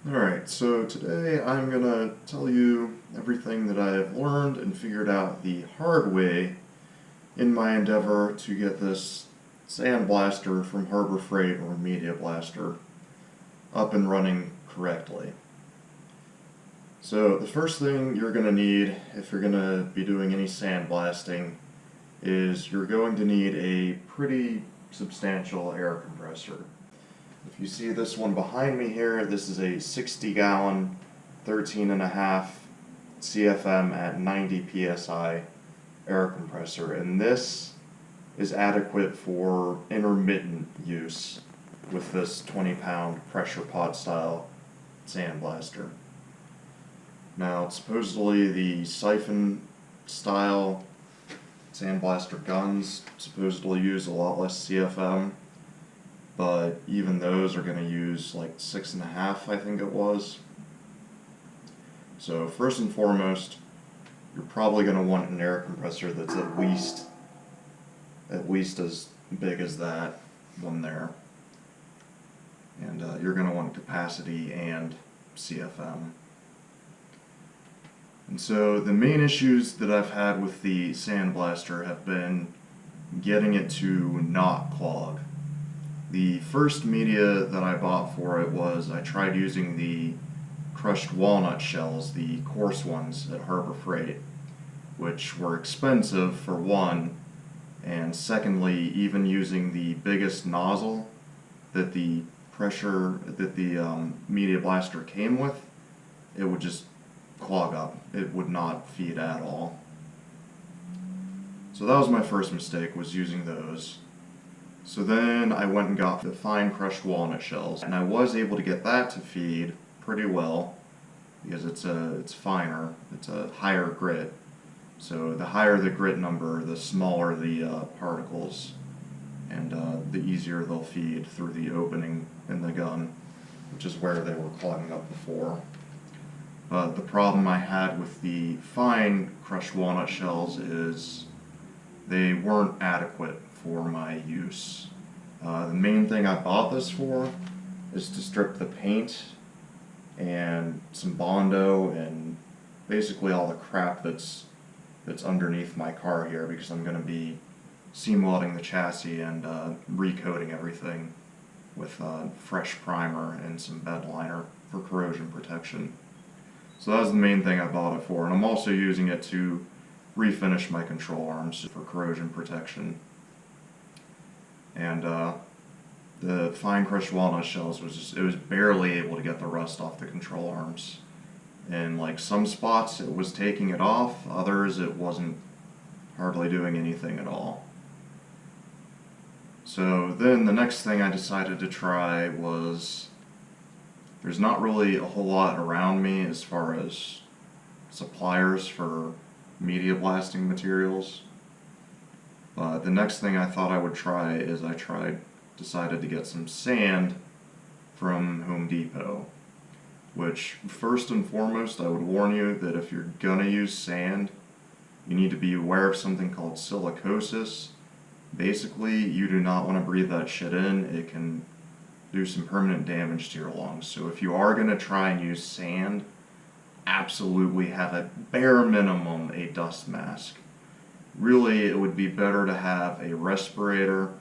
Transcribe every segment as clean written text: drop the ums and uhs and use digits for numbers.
Alright, so today I'm going to tell you everything that I've learned and figured out the hard way in my endeavor to get this sandblaster from Harbor Freight or Media Blaster up and running correctly. So the first thing you're going to need if you're going to be doing any sandblasting is you're going to need a pretty substantial air compressor. If you see this one behind me here, this is a 60-gallon, 13.5 CFM at 90 psi air compressor, and this is adequate for intermittent use with this 20-pound pressure pot style sandblaster. Now, supposedly the siphon style sandblaster guns supposedly use a lot less CFM, but even those are going to use like 6.5, I think it was. So first and foremost, you're probably going to want an air compressor that's at least as big as that one there. And you're going to want capacity and CFM. And so the main issues that I've had with the sandblaster have been getting it to not clog. The first media that I bought for it was I tried using the crushed walnut shells, the coarse ones at Harbor Freight, which were expensive for one, and secondly, even using the biggest nozzle that the media blaster came with, it would just clog up. It would not feed at all. So that was my first mistake, was using those. So then I went and got the fine crushed walnut shells, and I was able to get that to feed pretty well because it's finer, it's a higher grit. So the higher the grit number, the smaller the particles, and the easier they'll feed through the opening in the gun, which is where they were clogging up before. But the problem I had with the fine crushed walnut shells is they weren't adequate for my use. The main thing I bought this for is to strip the paint and some Bondo and basically all the crap that's underneath my car here, because I'm going to be seam welding the chassis and recoating everything with fresh primer and some bed liner for corrosion protection. So that was the main thing I bought it for, and I'm also using it to refinish my control arms for corrosion protection. And the fine crushed walnut shells it was barely able to get the rust off the control arms. In like some spots it was taking it off, others it wasn't hardly doing anything at all. So then the next thing I decided to try was, there's not really a whole lot around me as far as suppliers for media blasting materials. But the next thing I thought I would try is decided to get some sand from Home Depot. Which, first and foremost, I would warn you that if you're gonna use sand, you need to be aware of something called silicosis. Basically, you do not want to breathe that shit in. It can do some permanent damage to your lungs. So if you are gonna try and use sand, absolutely have at bare minimum a dust mask. Really, it would be better to have a respirator,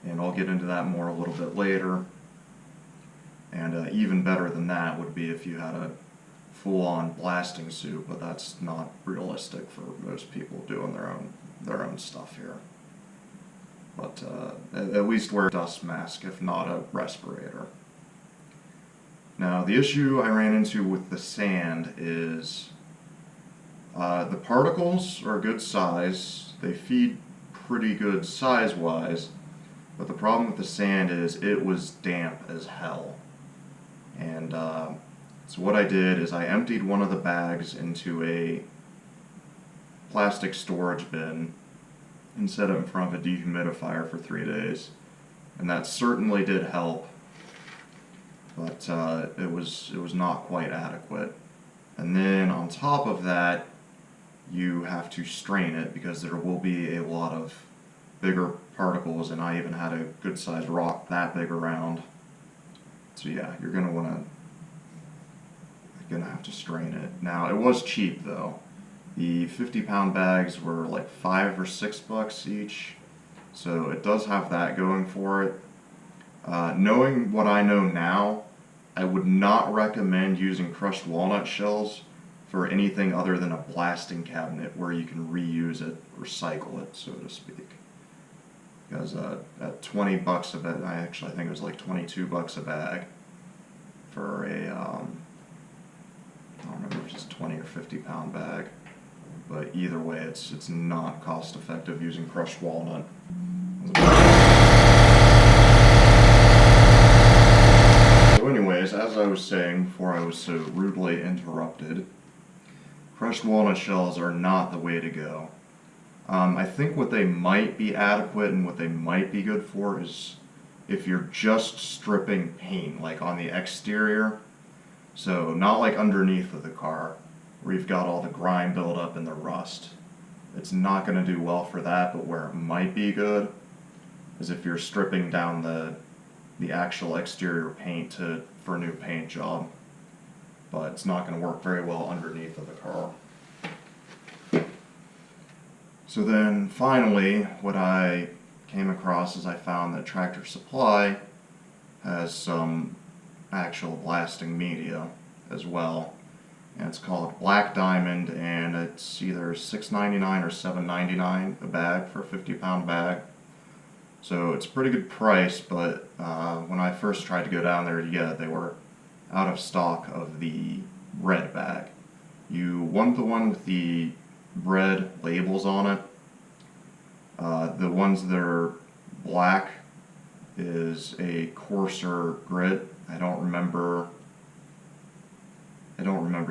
and I'll get into that more a little bit later. And even better than that would be if you had a full-on blasting suit, but that's not realistic for most people doing their own stuff here. But at least wear a dust mask, if not a respirator. Now, the issue I ran into with the sand is the particles are a good size. They feed pretty good size-wise, but the problem with the sand is it was damp as hell. And so what I did is I emptied one of the bags into a plastic storage bin and set it in front of a dehumidifier for 3 days. And that certainly did help, but it was not quite adequate. And then on top of that, you have to strain it because there will be a lot of bigger particles, and I even had a good sized rock that big around. So yeah, you're going to want to gonna have to strain it. Now, it was cheap though. The 50-pound bags were like $5 or $6 each, so it does have that going for it. Knowing what I know now, I would not recommend using crushed walnut shells for anything other than a blasting cabinet where you can reuse it, recycle it, so to speak. Because at $20 a bag, I think it was like $22 a bag for a, I don't remember if it's a 20 or 50-pound bag. But either way, it's not cost effective using crushed walnut. So anyways, as I was saying before I was so rudely interrupted, crushed walnut shells are not the way to go. I think what they might be adequate and what they might be good for is if you're just stripping paint, like on the exterior, so not like underneath of the car, where you've got all the grime buildup and the rust. It's not going to do well for that, but where it might be good is if you're stripping down the actual exterior paint for a new paint job. But it's not going to work very well underneath of the car. So then finally, what I came across is I found that Tractor Supply has some actual blasting media as well. And it's called Black Diamond, and it's either $6.99 or $7.99 a bag for a 50-pound bag. So it's a pretty good price, but when I first tried to go down there, yeah, they were out of stock of the red bag. You want the one with the red labels on it. The ones that are black is a coarser grit. I don't remember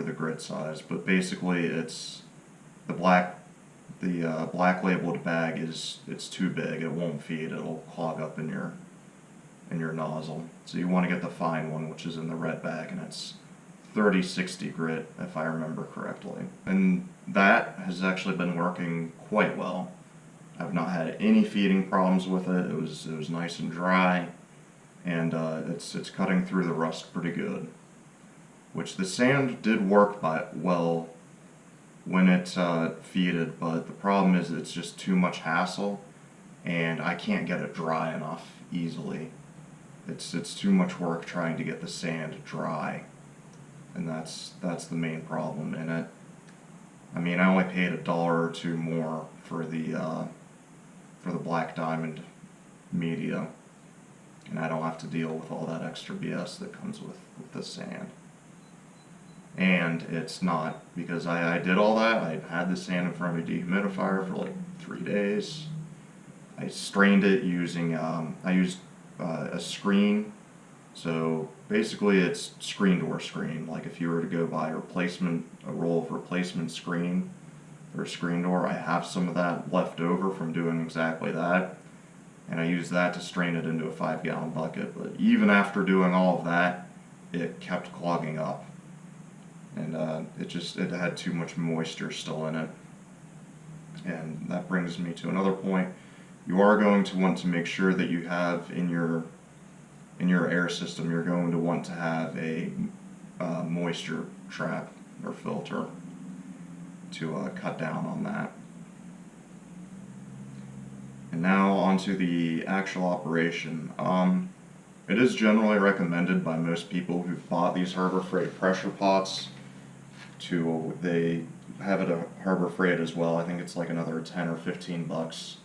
the grit size, but basically it's the black labeled bag it's too big. It won't feed. It'll clog up in your nozzle. So you want to get the fine one, which is in the red bag, and it's 3060 grit if I remember correctly. And that has actually been working quite well. I've not had any feeding problems with it. It was nice and dry, and it's cutting through the rust pretty good. Which the sand did work well when it feeded, but the problem is it's just too much hassle, and I can't get it dry enough easily. It's too much work trying to get the sand dry, and that's the main problem in it. I mean, I only paid $1 or $2 more for the Black Diamond media, and I don't have to deal with all that extra BS that comes with the sand. And it's not, because I did all that. I had the sand in front of a dehumidifier for like 3 days. I strained it using, I used a screen. So basically it's screen door screen. Like if you were to go buy a roll of replacement screen or screen door, I have some of that left over from doing exactly that. And I used that to strain it into a 5-gallon bucket. But even after doing all of that, it kept clogging up. And it had too much moisture still in it. And that brings me to another point. You are going to want to make sure that you have in your air system, you're going to want to have a moisture trap or filter to cut down on that. And now onto the actual operation. It is generally recommended by most people who've bought these Harbor Freight pressure pots they have it at Harbor Freight as well. I think it's like another 10 or 15 bucks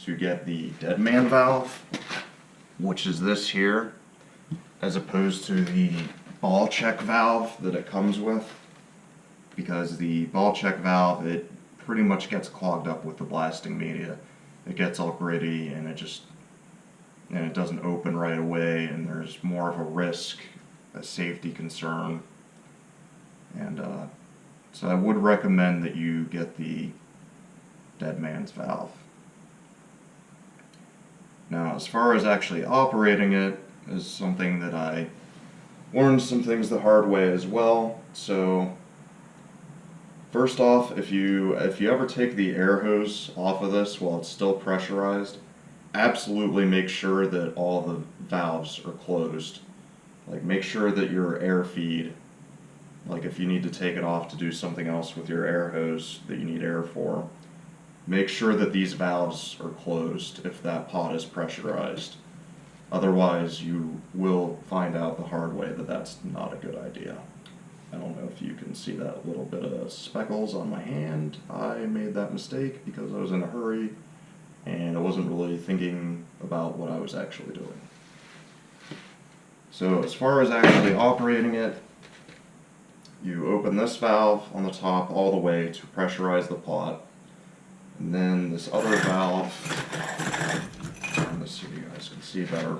to get the Deadman Valve, which is this here, as opposed to the ball check valve that it comes with, because the ball check valve, it pretty much gets clogged up with the blasting media. It gets all gritty, and it doesn't open right away, and there's more of a risk, a safety concern. And so I would recommend that you get the Deadman's valve. Now, as far as actually operating it, is something that I learned some things the hard way as well. So first off, if you ever take the air hose off of this while it's still pressurized, absolutely make sure that all the valves are closed. Like, make sure that your air feed like if you need to take it off to do something else with your air hose that you need air for, make sure that these valves are closed if that pot is pressurized. Otherwise, you will find out the hard way that that's not a good idea. I don't know if you can see that little bit of speckles on my hand. I made that mistake because I was in a hurry and I wasn't really thinking about what I was actually doing. So as far as actually operating it, you open this valve on the top all the way to pressurize the pot. And then this other valve, turn this so you guys can see better.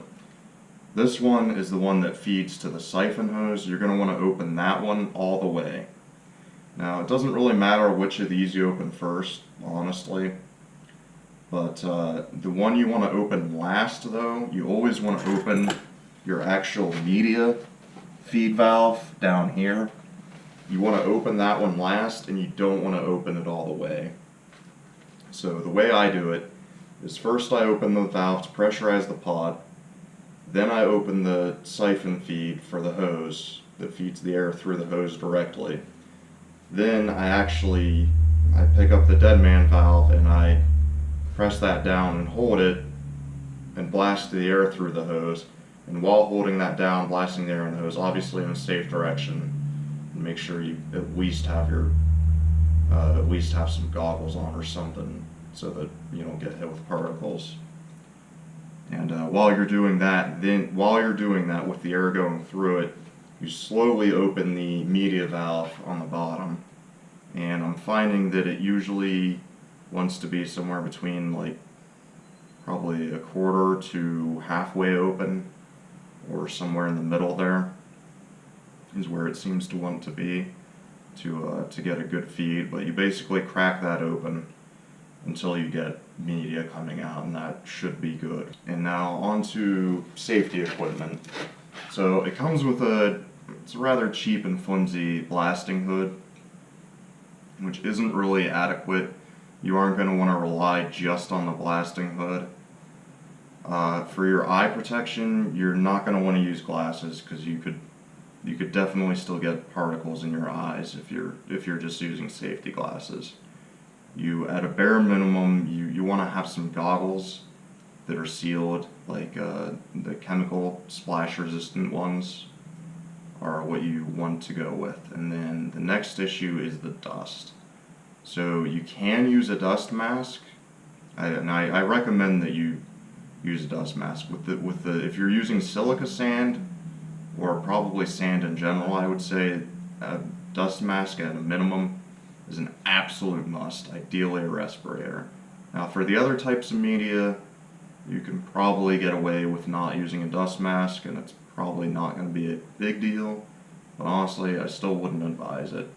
This one is the one that feeds to the siphon hose. You're going to want to open that one all the way. Now, it doesn't really matter which of these you open first, honestly. But the one you want to open last, though, you always want to open your actual media feed valve down here. You want to open that one last, and you don't want to open it all the way. So the way I do it is first I open the valve to pressurize the pot, then I open the siphon feed for the hose that feeds the air through the hose directly. Then I pick up the Deadman valve and I press that down and hold it and blast the air through the hose. And while holding that down, blasting the air in the hose, obviously in a safe direction, and make sure you at least have some goggles on or something so that you don't get hit with particles. And while you're doing that with the air going through it, you slowly open the media valve on the bottom. And I'm finding that it usually wants to be somewhere between like probably a quarter to halfway open, or somewhere in the middle there is where it seems to want to be to get a good feed. But you basically crack that open until you get media coming out, and that should be good. And now onto safety equipment. So it comes with it's a rather cheap and flimsy blasting hood, which isn't really adequate. You aren't going to want to rely just on the blasting hood. For your eye protection, you're not going to want to use glasses because you could definitely still get particles in your eyes if you're just using safety glasses. At a bare minimum, you want to have some goggles that are sealed, like the chemical splash resistant ones are what you want to go with. And then the next issue is the dust. So you can use a dust mask, and I recommend that you use a dust mask. If you're using silica sand, or probably sand in general, I would say a dust mask at a minimum is an absolute must, ideally a respirator. Now for the other types of media, you can probably get away with not using a dust mask, and it's probably not going to be a big deal, but honestly I still wouldn't advise it.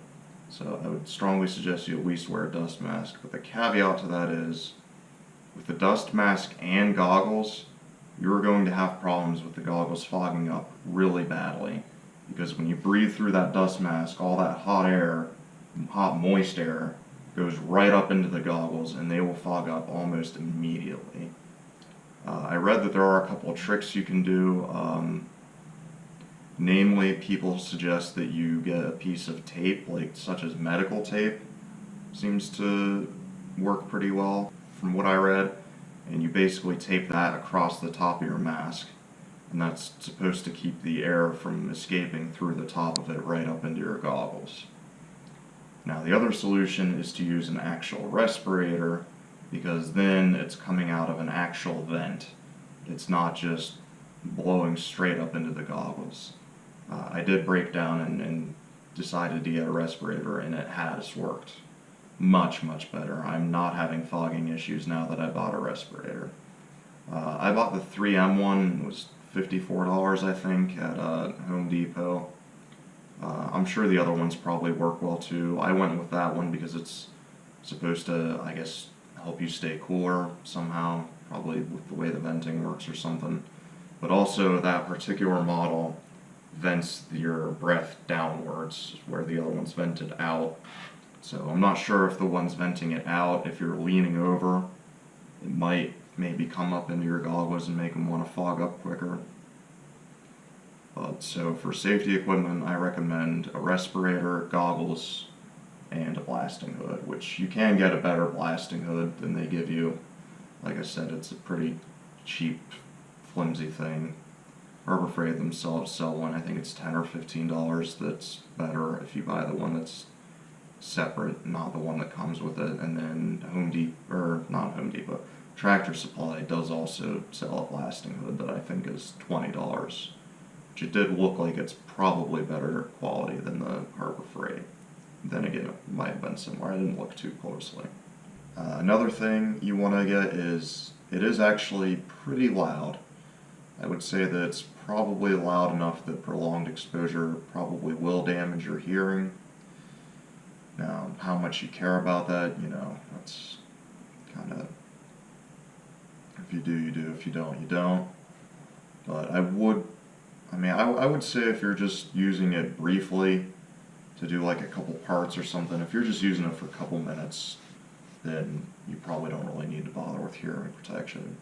So I would strongly suggest you at least wear a dust mask. But the caveat to that is, with the dust mask and goggles, you're going to have problems with the goggles fogging up really badly, because when you breathe through that dust mask, all that hot air, hot moist air, goes right up into the goggles and they will fog up almost immediately. I read that there are a couple of tricks you can do. Namely, people suggest that you get a piece of tape, such as medical tape, seems to work pretty well from what I read, and you basically tape that across the top of your mask, and that's supposed to keep the air from escaping through the top of it right up into your goggles. Now the other solution is to use an actual respirator, because then it's coming out of an actual vent. It's not just blowing straight up into the goggles. I did break down and decided to get a respirator, and it has worked much, much better. I'm not having fogging issues now that I bought a respirator. I bought the 3M one. It was $54, I think, at Home Depot. I'm sure the other ones probably work well too. I went with that one because it's supposed to, I guess, help you stay cooler somehow, probably with the way the venting works or something. But also that particular model vents your breath downwards, where the other one's vented out. So I'm not sure if the one's venting it out, if you're leaning over, it might maybe come up into your goggles and make them want to fog up quicker. But so for safety equipment, I recommend a respirator, goggles, and a blasting hood, which you can get a better blasting hood than they give you. Like I said, it's a pretty cheap, flimsy thing. Harbor Freight themselves sell one. I think it's $10 or $15. That's better if you buy the one that's separate, not the one that comes with it. And then Home Depot, or not Home Depot, Tractor Supply does also sell a blasting hood that I think is $20, which it did look like it's probably better quality than the Harbor Freight. Then again, it might have been similar. I didn't look too closely. Another thing you want to get is, it is actually pretty loud. I would say that it's probably loud enough that prolonged exposure probably will damage your hearing. Now, how much you care about that, you know, that's kind of, if you do, you do. If you don't, you don't. But I would say if you're just using it briefly to do like a couple parts or something, if you're just using it for a couple minutes, then you probably don't really need to bother with hearing protection.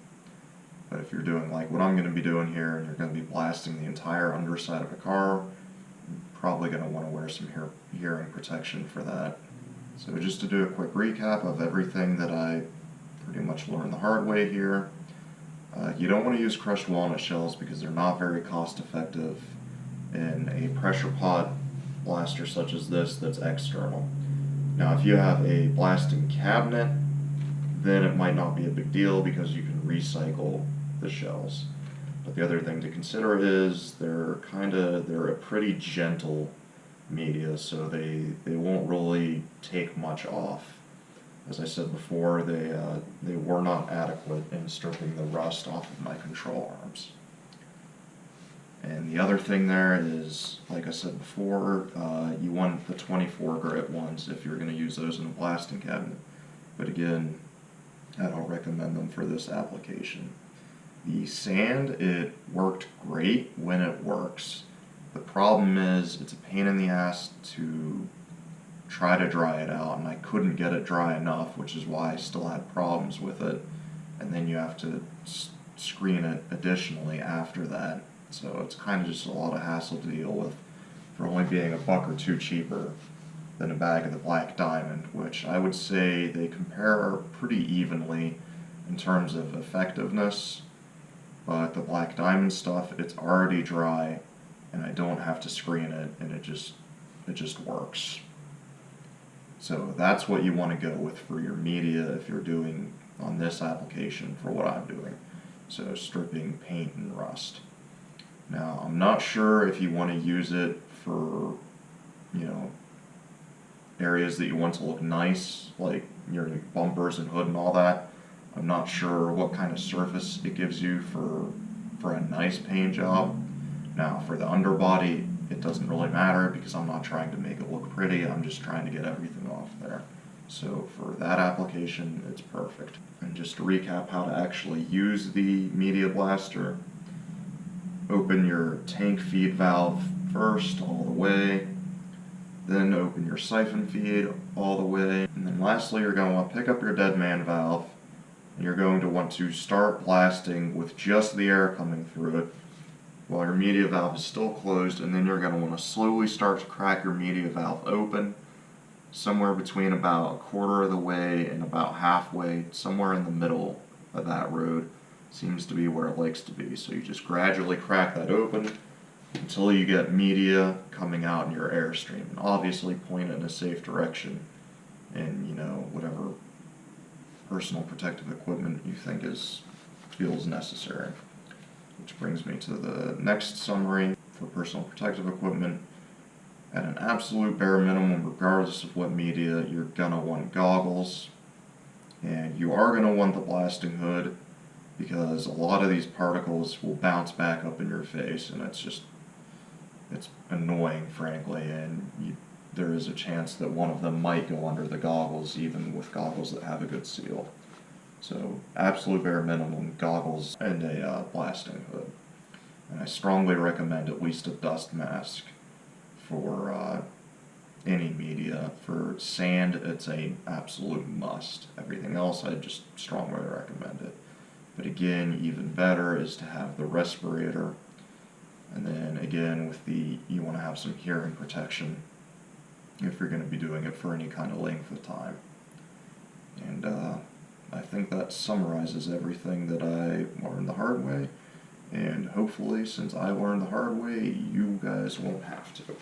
But if you're doing like what I'm going to be doing here, and you're going to be blasting the entire underside of a car, you're probably going to want to wear some hearing protection for that. So just to do a quick recap of everything that I pretty much learned the hard way here. You don't want to use crushed walnut shells because they're not very cost effective in a pressure pot blaster such as this that's external. Now if you have a blasting cabinet, then it might not be a big deal because you can recycle the shells. But the other thing to consider is they're a pretty gentle media, so they won't really take much off. As I said before, they were not adequate in stripping the rust off of my control arms. And the other thing there is, like I said before, you want the 24 grit ones if you're going to use those in a blasting cabinet. But again, I don't recommend them for this application. The sand, it worked great when it works. The problem is it's a pain in the ass to try to dry it out, and I couldn't get it dry enough, which is why I still had problems with it. And then you have to screen it additionally after that. So it's kind of just a lot of hassle to deal with for only being $1 or $2 cheaper than a bag of the Black Diamond, which I would say they compare pretty evenly in terms of effectiveness. But the Black Diamond stuff, it's already dry, and I don't have to screen it, and it just works. So that's what you want to go with for your media if you're doing on this application for what I'm doing. So stripping paint and rust. Now, I'm not sure if you want to use it for, you know, areas that you want to look nice, like your bumpers and hood and all that. I'm not sure what kind of surface it gives you for a nice paint job. Now, for the underbody, it doesn't really matter because I'm not trying to make it look pretty, I'm just trying to get everything off there. So for that application, it's perfect. And just to recap how to actually use the media blaster, open your tank feed valve first all the way, then open your siphon feed all the way, and then lastly you're going to want to pick up your Deadman valve, and you're going to want to start blasting with just the air coming through it while your media valve is still closed, and then you're going to want to slowly start to crack your media valve open, somewhere between about 1/4 of the way and about halfway, somewhere in the middle of that road seems to be where it likes to be. So you just gradually crack that open until you get media coming out in your airstream. And obviously point it in a safe direction, and you know, whatever personal protective equipment you think feels necessary. Which brings me to the next summary for personal protective equipment. At an absolute bare minimum, regardless of what media, you're gonna want goggles, and you are gonna want the blasting hood, because a lot of these particles will bounce back up in your face, and it's annoying, frankly, and there is a chance that one of them might go under the goggles, even with goggles that have a good seal. So, absolute bare minimum, goggles and a blasting hood. And I strongly recommend at least a dust mask for any media. For sand, it's an absolute must. Everything else, I just strongly recommend it. But again, even better is to have the respirator And then again with you want to have some hearing protection if you're going to be doing it for any kind of length of time. And I think that summarizes everything that I learned the hard way, and hopefully since I learned the hard way, you guys won't have to.